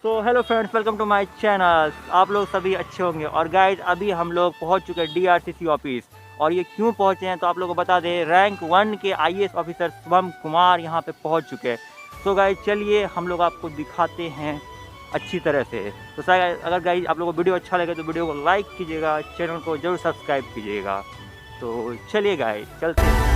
So hello friends, welcome to my channel. आप लोग सभी अच्छे होंगे। और गाइज अभी हम लोग पहुंच चुके हैं DRCC ऑफिस। और ये क्यों पहुंचे हैं तो आप लोगों को बता दें, रैंक 1 के IAS ऑफिसर शुभम कुमार यहां पे पहुंच चुके हैं। सो गाइज चलिए हम लोग आपको दिखाते हैं अच्छी तरह से। तो शायद अगर गाइज आप लोगों को वीडियो अच्छा लगे तो वीडियो को लाइक कीजिएगा, चैनल को जरूर सब्सक्राइब कीजिएगा। तो चलिए गाइज चलते हैं।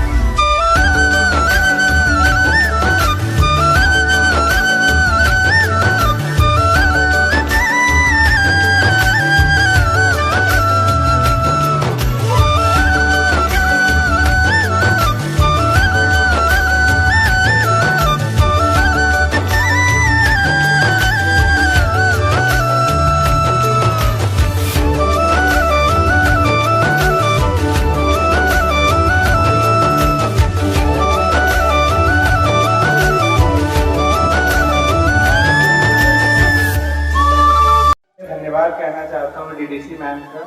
धन्यवाद कहना चाहता हूँ DDC मैम का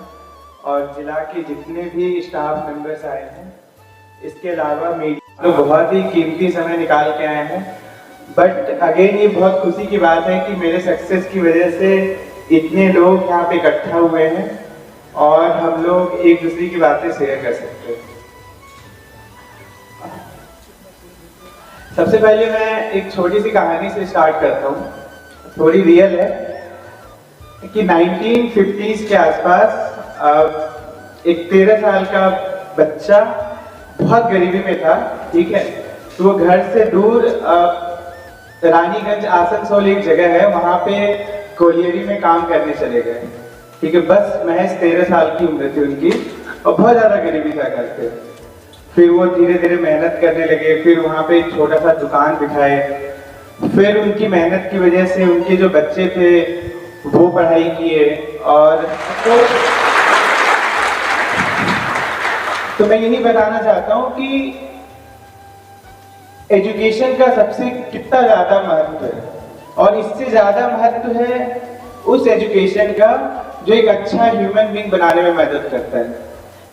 और जिला के जितने भी स्टाफ मेंबर्स आए हैं। इसके अलावा मीडिया तो बहुत ही कीमती समय निकाल के आए हैं। बट अगेन ये बहुत खुशी की बात है कि मेरे सक्सेस की वजह से इतने लोग यहाँ पे इकट्ठा हुए हैं और हम लोग एक दूसरे की बातें शेयर कर सकते हैं। सबसे पहले मैं एक छोटी सी कहानी से स्टार्ट करता हूँ, थोड़ी रियल है कि 1950s के आसपास एक 13 साल का बच्चा बहुत गरीबी में था, ठीक है। तो वो घर से दूर रानीगंज आसनसोल एक जगह है, वहाँ पे कोलियरी में काम करने चले गए, ठीक है। बस महज 13 साल की उम्र थी उनकी और बहुत ज़्यादा गरीबी था घर पे। फिर वो धीरे धीरे मेहनत करने लगे, फिर वहाँ पे एक छोटा सा दुकान बिठाए। फिर उनकी मेहनत की वजह से उनके जो बच्चे थे वो पढ़ाई किए। और तो मैं यही बताना चाहता हूँ कि एजुकेशन का सबसे कितना ज्यादा महत्व है, और इससे ज्यादा महत्व है उस एजुकेशन का जो एक अच्छा ह्यूमन बीइंग बनाने में मदद करता है।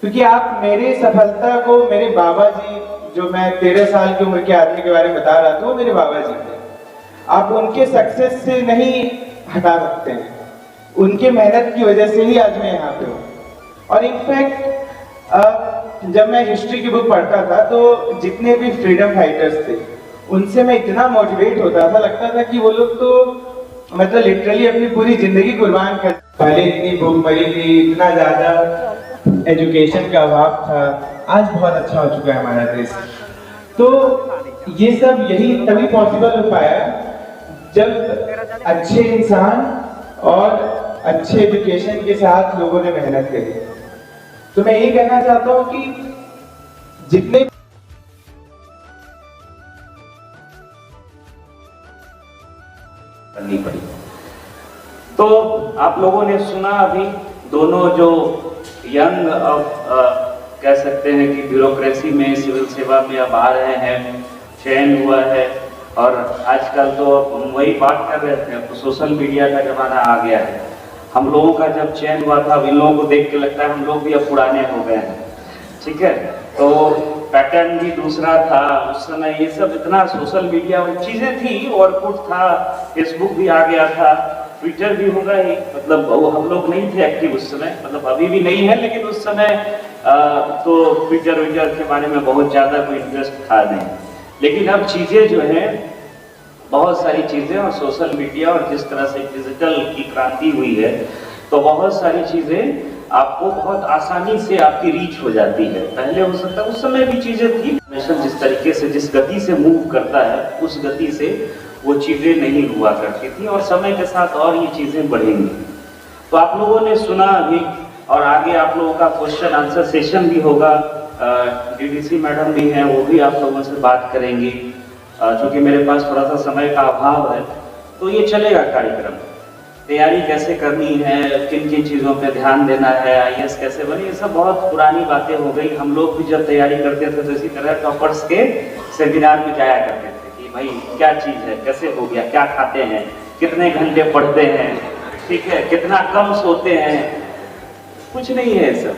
क्योंकि आप मेरे सफलता को, मेरे बाबा जी, जो मैं 13 साल की उम्र के आदमी के बारे में बता रहा था, वो मेरे बाबा जी थे। आप उनके सक्सेस से नहीं हटा सकते हैं, उनके मेहनत की वजह से ही आज मैं यहाँ पे हूँ। और इनफैक्ट जब मैं हिस्ट्री की बुक पढ़ता था तो जितने भी फ्रीडम फाइटर्स थे उनसे मैं इतना मोटिवेट होता था, लगता था कि वो लोग तो मतलब लिटरली अपनी पूरी जिंदगी कुर्बान कर। पहले इतनी बुक पढ़ी थी, इतना ज्यादा एजुकेशन का अभाव था, आज बहुत अच्छा हो चुका है हमारा देश। तो ये सब यही तभी पॉसिबल हो पाया जब अच्छे इंसान और अच्छे एजुकेशन के साथ लोगों ने मेहनत करी। तो मैं यही कहना चाहता हूँ कि जितने करनी पड़ी। तो आप लोगों ने सुना अभी दोनों जो यंग कह सकते हैं कि ब्यूरोक्रेसी में, सिविल सेवा में अब आ रहे हैं, चयन हुआ है। और आजकल तो हम वही बात कर रहे थे, तो सोशल मीडिया का जमाना आ गया है। हम लोगों का जब चयन हुआ था, इन लोगों को देख के लगता है हम लोग भी अब पुराने हो गए हैं, ठीक है। तो पैटर्न भी दूसरा था उस समय, ये सब इतना सोशल मीडिया चीज़ें थी, ऑरकुट था, फेसबुक भी आ गया था, ट्विटर भी होगा ही। मतलब वो हम लोग नहीं थे एक्टिव उस समय, मतलब अभी भी नहीं है, लेकिन उस समय तो ट्विटर विटर के बारे में बहुत ज़्यादा कोई इंटरेस्ट था नहीं। लेकिन अब चीज़ें जो हैं, बहुत सारी चीज़ें, और सोशल मीडिया और जिस तरह से डिजिटल की क्रांति हुई है, तो बहुत सारी चीज़ें आपको बहुत आसानी से आपकी रीच हो जाती है। पहले हो सकता है उस समय भी चीज़ें थी, जिस तरीके से, जिस गति से मूव करता है, उस गति से वो चीज़ें नहीं हुआ करती थी, और समय के साथ और ये चीज़ें बढ़ेंगी। तो आप लोगों ने सुना अभी, और आगे आप लोगों का क्वेश्चन आंसर सेशन भी होगा। DDC मैडम भी हैं, वो भी आप लोगों से बात करेंगी। चूँकि मेरे पास थोड़ा सा समय का अभाव है, तो ये चलेगा कार्यक्रम। तैयारी कैसे करनी है, किन किन चीज़ों पे ध्यान देना है, IAS कैसे बनी, ये सब बहुत पुरानी बातें हो गई। हम लोग भी जब तैयारी करते थे तो इसी तरह टॉपर्स के सेमिनार में जाया करते थे कि भाई क्या चीज़ है, कैसे हो गया, क्या खाते हैं, कितने घंटे पढ़ते हैं, ठीक है, कितना कम सोते हैं। कुछ नहीं है सब,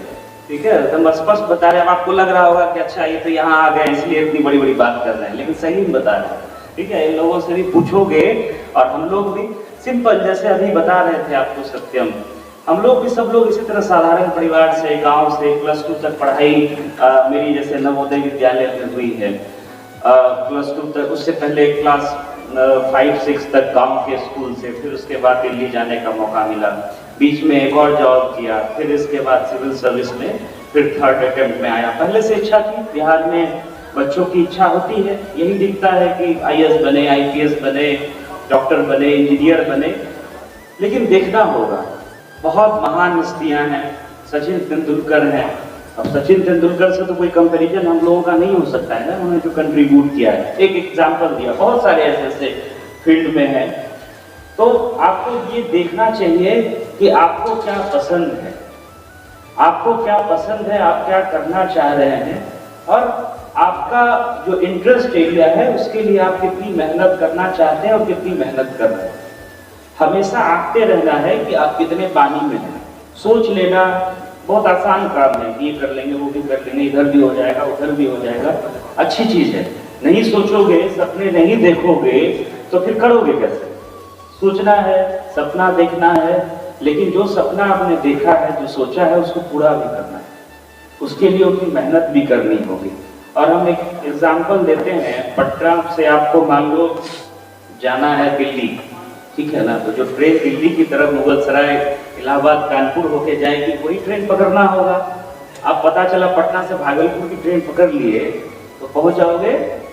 ठीक है। एकदम स्पष्ट बता रहे हैं। आपको लग रहा होगा कि अच्छा ये तो यहाँ आ गए इसलिए इतनी बड़ी बड़ी बात कर रहे हैं, लेकिन सही बता रहे हैं, ठीक है। इन लोगों से भी पूछोगे और हम लोग भी सिंपल, जैसे अभी बता रहे थे आपको सत्यम, हम लोग भी सब लोग इसी तरह साधारण परिवार से, गांव से +2 तक पढ़ाई मेरी जैसे नवोदय विद्यालय में हुई है। +2 तक, उससे पहले क्लास 5-6 तक गांव के स्कूल से, फिर उसके बाद दिल्ली जाने का मौका मिला, बीच में एक और जॉब किया, फिर इसके बाद सिविल सर्विस में फिर 3rd अटेम्प्ट में आया। पहले से इच्छा थी, बिहार में बच्चों की इच्छा होती है, यही दिखता है कि IAS बने, IPS बने, डॉक्टर बने, इंजीनियर बने, लेकिन देखना होगा। बहुत महान हस्तियां हैं, सचिन तेंदुलकर हैं। अब सचिन तेंदुलकर से तो कोई कंपैरिजन हम लोगों का नहीं हो सकता है ना, उन्होंने जो कंट्रीब्यूट किया है। एक एग्जाम्पल दिया, बहुत सारे ऐसे फील्ड में हैं। तो आपको ये देखना चाहिए कि आपको क्या पसंद है, आपको क्या पसंद है, आप क्या करना चाह रहे हैं, और आपका जो इंटरेस्ट एरिया है उसके लिए आप कितनी मेहनत करना चाहते हैं और कितनी मेहनत कर रहे हैं। हमेशा आंकते रहना है कि आप कितने पानी में हैं। सोच लेना बहुत आसान काम है, ये कर लेंगे, वो भी कर लेंगे, इधर भी हो जाएगा, उधर भी हो जाएगा, अच्छी चीज है। नहीं सोचोगे, सपने नहीं देखोगे तो फिर करोगे कैसे? सोचना है, सपना देखना है, लेकिन जो सपना आपने देखा है, जो सोचा है, उसको पूरा भी करना है, उसके लिए उतनी मेहनत भी करनी होगी। और हम एक एग्जाम्पल देते हैं, पटना से आपको मान लो जाना है दिल्ली, ठीक है ना, तो जो ट्रेन दिल्ली की तरफ मुगलसराय, इलाहाबाद, कानपुर होके जाएगी, वही ट्रेन पकड़ना होगा। अब पता चला पटना से भागलपुर की ट्रेन पकड़ लिए तो पहुंच जाओगे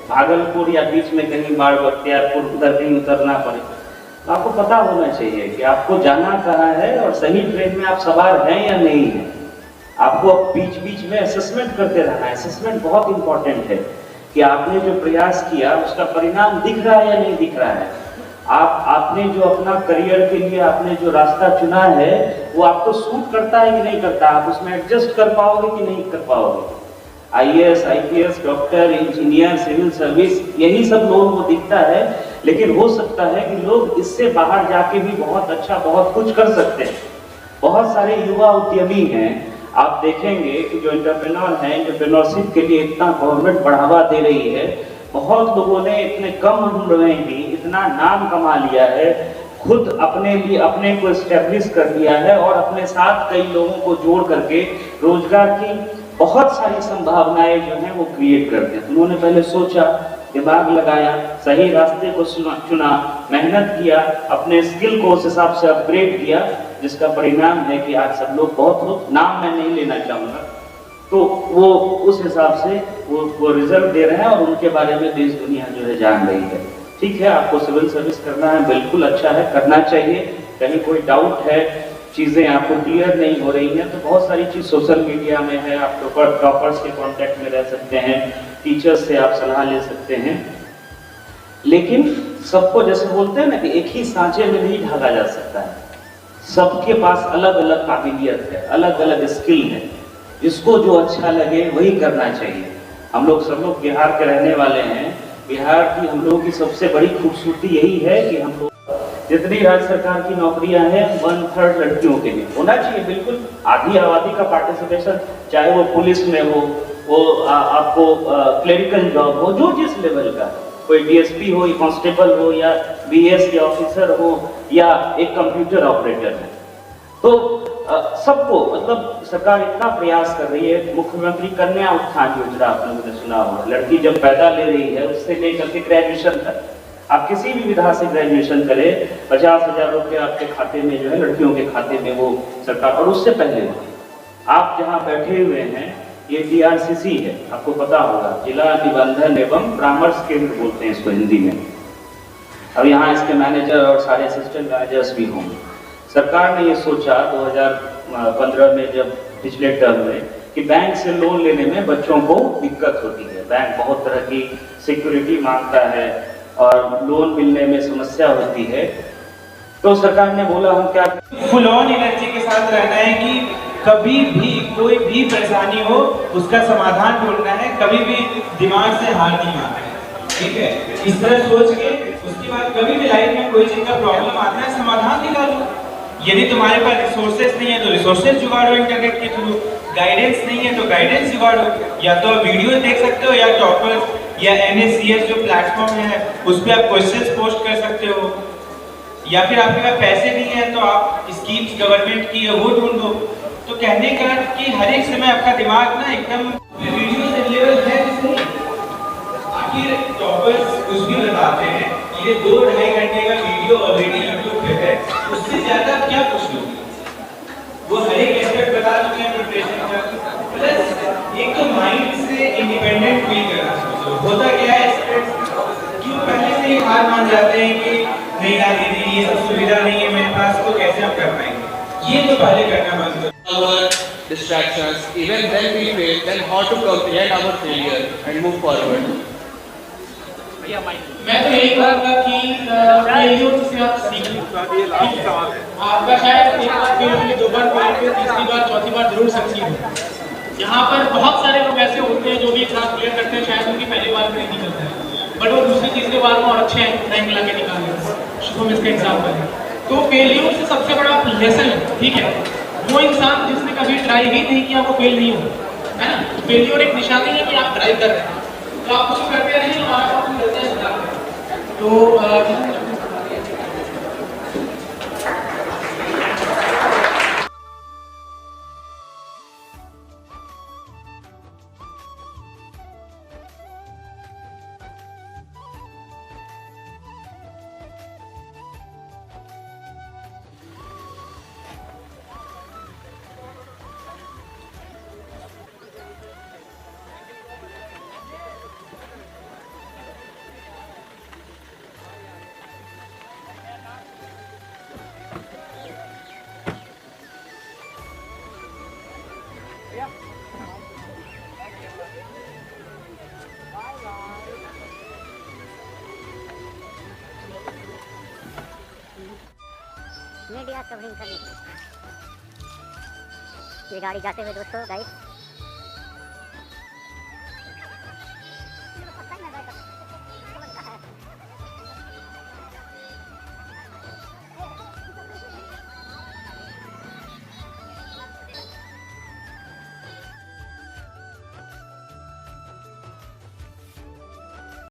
भागलपुर, या बीच में कहीं माड़ बख्तियारपुर उधर कहीं उतरना पड़े। तो आपको पता होना चाहिए कि आपको जाना कहाँ है और सही ट्रेन में आप सवार हैं या नहीं है। आपको बीच बीच में असेसमेंट करते रहना है। असेसमेंट बहुत इंपॉर्टेंट है कि आपने जो प्रयास किया उसका परिणाम दिख रहा है या नहीं दिख रहा है। आपने जो अपना करियर के लिए आपने जो रास्ता चुना है वो आपको सूट करता है कि नहीं करता, आप उसमें एडजस्ट कर पाओगे कि नहीं कर पाओगे। IAS, IPS, doctor, engineer, civil service, यही सब लोगों को दिखता है, लेकिन हो सकता है कि लोग इससे बाहर जाके भी बहुत अच्छा, बहुत कुछ कर सकते हैं। बहुत सारे युवा उद्यमी हैं, आप देखेंगे कि जो एंटरप्रेन्योर हैं, एंटरप्रेन्योरशिप के लिए इतना गवर्नमेंट बढ़ावा दे रही है। बहुत लोगों ने इतने कम उम्र में ही इतना नाम कमा लिया है, खुद अपने लिए अपने को एस्टेब्लिश कर लिया है, और अपने साथ कई लोगों को जोड़ करके रोजगार की बहुत सारी संभावनाएं जो हैं वो क्रिएट करते हैं। उन्होंने पहले सोचा, दिमाग लगाया, सही रास्ते को चुना, मेहनत किया, अपने स्किल को उस हिसाब से अपग्रेड किया, जिसका परिणाम है कि आज सब लोग, बहुत लोग, नाम मैं नहीं लेना चाहूँगा, तो वो उस हिसाब से वो रिजल्ट दे रहे हैं और उनके बारे में देश दुनिया जो है जान रही है। ठीक है, आपको सिविल सर्विस करना है, बिल्कुल अच्छा है, करना चाहिए। कहीं कोई डाउट है, चीज़ें आपको क्लियर नहीं हो रही हैं, तो बहुत सारी चीज़ सोशल मीडिया में है, आप टॉपर्स के कांटेक्ट में रह सकते हैं, टीचर्स से आप सलाह ले सकते हैं। लेकिन सबको, जैसे बोलते हैं ना कि एक ही सांचे में नहीं ढाला जा सकता है, सबके पास अलग अलग काबिलियत है, अलग अलग स्किल है, जिसको जो अच्छा लगे वही करना चाहिए। हम लोग सब लोग बिहार के रहने वाले हैं। बिहार की हम लोगों की सबसे बड़ी खूबसूरती यही है कि हम लोग जितनी राज्य सरकार की नौकरियां हैं 1/3 लड़कियों के लिए होना चाहिए। बिल्कुल आधी आबादी का पार्टिसिपेशन, चाहे वो पुलिस में हो, वो आपको क्लेरिकल जॉब हो, जो जिस लेवल का, कोई DSP हो, या कांस्टेबल हो, या BS या ऑफिसर हो, या एक कंप्यूटर ऑपरेटर है, तो सबको, मतलब सरकार इतना प्रयास कर रही है। मुख्यमंत्री कन्या उत्थान योजना आप लोगों ने सुना होगा, लड़की जब पैदा ले रही है उससे लेकर के ग्रेजुएशन तक, आप किसी भी विधा से ग्रेजुएशन करें, 50,000 रुपये आपके खाते में जो है, लड़कियों के खाते में वो सरकार। और उससे पहले आप जहाँ बैठे हुए हैं, ये DRCC है, आपको पता होगा, जिला निबंधन एवं परामर्श केंद्र बोलते हैं इसको हिंदी में। अब यहाँ इसके मैनेजर और सारे असिस्टेंट मैनेजर्स भी होंगे। सरकार ने ये सोचा 2015 में, जब पिछले टर्म में, कि बैंक से लोन लेने में बच्चों को दिक्कत होती है, बैंक बहुत तरह की सिक्योरिटी मांगता है और लोन मिलने में समस्या होती है। तो सरकार ने बोला हम क्या, फुल ऑन एनर्जी के साथ रहना है कि कभी भी कोई भी परेशानी हो उसका समाधान ढूंढना है, कभी भी दिमाग से हार नहीं मानना है। ठीक है, इस तरह सोच के उसके बाद कभी भी लाइफ में कोई चीज का प्रॉब्लम आता है, समाधान निकालो। यदि तुम्हारे पास रिसोर्सेज नहीं है तो रिसोर्सेज जुगाड़ो, इंटरनेट के थ्रू। गाइडेंस नहीं है तो गाइडेंस जुगाड़ो, या तो वीडियो देख सकते हो, या टॉपर्स या NSCS जो प्लेटफॉर्म है उस पर आप क्वेश्चंस पोस्ट कर सकते हो। या फिर आपके पास पैसे नहीं है तो आप स्कीम्स गवर्नमेंट की है वो ढूंढो। तो कहने का कि हर एक समय आपका दिमाग ना एकदम वीडियो अवेलेबल है जिसमें आखिर टॉपर्स कुछ भी बताते हैं, ये 2-2.5 घंटे का वीडियो ऑलरेडी यूट्यूब पे है, उससे ज्यादा क्या कुछ लोग वो हर एक एस्पेक्ट बता चुके हैं प्रिपरेशन का। प्लस एक तो माइंड से इंडिपेंडेंट फील करना सोचो। होता क्या है क्यों पहले से ही हार मान जाते हैं कि नहीं यार दीदी ये सब सुविधा नहीं है मेरे पास, तो कैसे हम कर पाएंगे, ये तो पहले करना बंद करो। Our distractions, even when we fail, then how to comprehend our failure and move forward. मैं तो यही कहूँगा कि फेलियर से आप सीखें। आपका शायद एक बार फेल होंगे, 2 बार फेल होंगे, तीसरी बार चौथी बार जरूर सक्सीड हो। यहाँ पर बहुत सारे लोग ऐसे होते हैं जो भी एग्जाम क्लियर करते हैं, शायद उनकी पहली बार में नहीं निकलता है, बट वो दूसरी तीसरी बार में और अच्छे रैंक ला के निकाल लेते हैं। शुभम इसका एग्जाम्पल है। तो फेलियर से सबसे बड़ा लेसन है, ठीक है, वो इंसान जिसने कभी ट्राई ही नहीं किया वो फेल नहीं हो, है ना। फेलियर एक निशानी है कि आप ट्राई कर रहे हैं, तो आप कुछ करते नहीं और आप मिलते हैं। तो मीडिया कवरिंग करने के लिए ये गाड़ी जाते हुए दोस्तों गाइस